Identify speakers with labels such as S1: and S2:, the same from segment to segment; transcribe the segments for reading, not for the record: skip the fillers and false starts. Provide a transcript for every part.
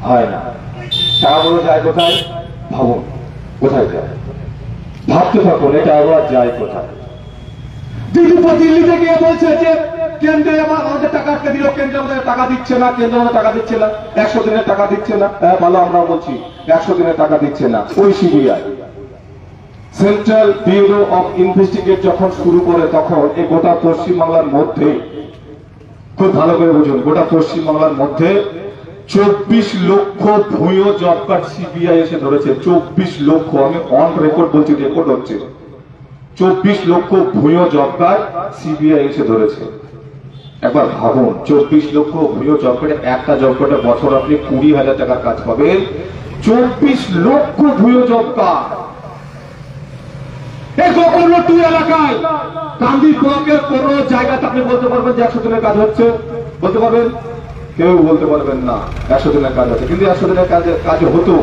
S1: হয় না। টাকাগুলো যায় কোথায়? ভাবুন কোথায় যায়, ভাবতে থাকুন এটা আবার যায় কোথায়। দিল্লিতে গিয়ে বলছে যে কেন্দ্রে আমাদের টাকা আটকে দিল, কেন্দ্র আমাদের টাকা দিচ্ছে না, কেন্দ্র আমাদের টাকা দিচ্ছে না, 100 দিনের টাকা দিচ্ছে না। হ্যাঁ ভালো, আমরা বলছি 100 দিনের টাকা দিচ্ছে না। ওই CBI central bureau of investigate যখন শুরু করে তখন এই গোটা পশ্চিমবাংলার মধ্যে, খুব ভালো করে বুঝুন, গোটা পশ্চিমবাংলার মধ্যে 24 লক্ষ ভুয়ো জব কার্ড সিবিআই এসে ধরেছে। 24 লক্ষ, আমি অন রেকর্ড বলছি, রেকর্ড হচ্ছে। 24 লক্ষ ভুয়ো জব কার্ড সিবিআই এসে ধরেছে। একবার ভাবুন, 24 লক্ষ ভুয়ো জব কার্ডে, একটা জব কার্ডে বছর আপনি 20,000 টাকার কাজ পাবেন। 24 লক্ষ ভুয়ো জব কার্ড এই গোকুল টু এলাকায়, কান্দি ব্লকের কোন জায়গাতে আপনি বলতে পারবেন যে 100 দিনের কাজ হচ্ছে? বলতে পারবেন? কেউ বলতে পারবেন না 100 দিনের কাজ হচ্ছে। কিন্তু 100 দিনের কাজ হতো।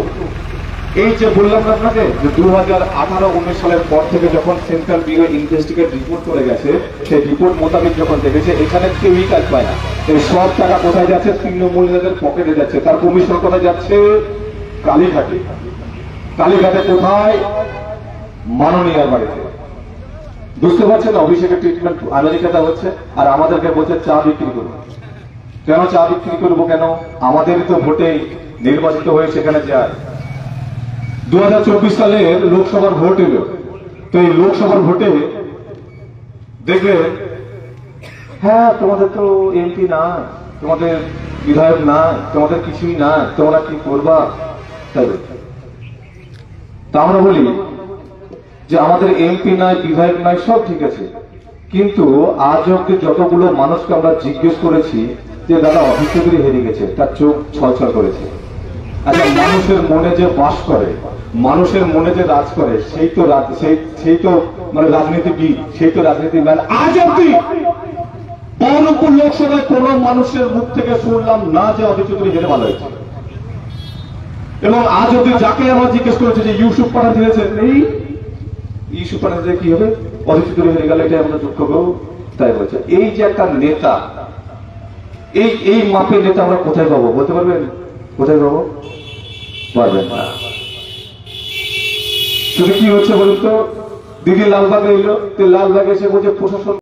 S1: এই যে বললাম আপনাকে যে 2018-19 সালের পর থেকে যখন সেন্ট্রাল ব্যুরো ইনভেস্টিগেট রিপোর্ট করে গেছে, সেই রিপোর্ট মোতাবেক যখন দেখেছে এখানে কেউই কাজ পায় না, এই সব টাকা কোথায় যাচ্ছে? তৃণমূলীদের পকেটে যাচ্ছে। তার কমিশন কোথায় যাচ্ছে? কালীঘাটে। কালীঘাটে কোথায়? মাননীয়ার বাড়িতে। বুঝতে পারছেন? অভিষেকের ট্রিটমেন্ট আমেরিকাতে হচ্ছে, আর আমাদেরকে বলছে চা বিক্রি করবো। কেন চা বিক্রি করবো? কেন? আমাদের তো ভোটে নির্বাচিত হয়ে সেখানে যায়। 2024 সালের লোকসভার ভোট এলো, তো এই লোকসভার ভোটে দেখবে, হ্যাঁ তোমাদের তো এমপি নাই, তোমাদের বিধায়ক নাই, তোমাদের কিছুই নাই, তোমরা কি করবা? তাই তা আমরা বলি যে আমাদের এমপি নাই, বিধায়ক নাই, সব ঠিক আছে, কিন্তু আজ অব্দি যতগুলো মানুষকে আমরা জিজ্ঞেস করেছি যে দাদা অফিস চৌধুরী হেরে গেছে, তার চোখ ছলছল করেছে। আচ্ছা, মানুষের মনে যে বাস করে, মানুষের মনে যে রাজ করে, সেই তো মানে রাজনীতিবিদ, সেই তো রাজনীতিবিদ। আজ অব্দি বহরমপুর লোকসভায় কোন মানুষের মুখ থেকে শুনলাম না যে অধীর চৌধুরী হেরে ভালো হয়েছে। এবং আজ অব্দি যাকে আমার জিজ্ঞেস করেছে যে ইউসুফ পাঠান দিয়েছে, এই ইউসুফ পাঠান কি হবে, অধীর চৌধুরী হেরে গেল, এটাই আমরা দুঃখ করবো, তাই বলছে। এই যে একটা নেতা, এই মাপের নেতা আমরা কোথায় পাবো? বলতে পারবেন কোথায় পাবো? পারবেন না। শুধু কি হচ্ছে বলুন তো? দিদি লালবাগে এলো, লালবাগে এসে বলছে প্রশাসন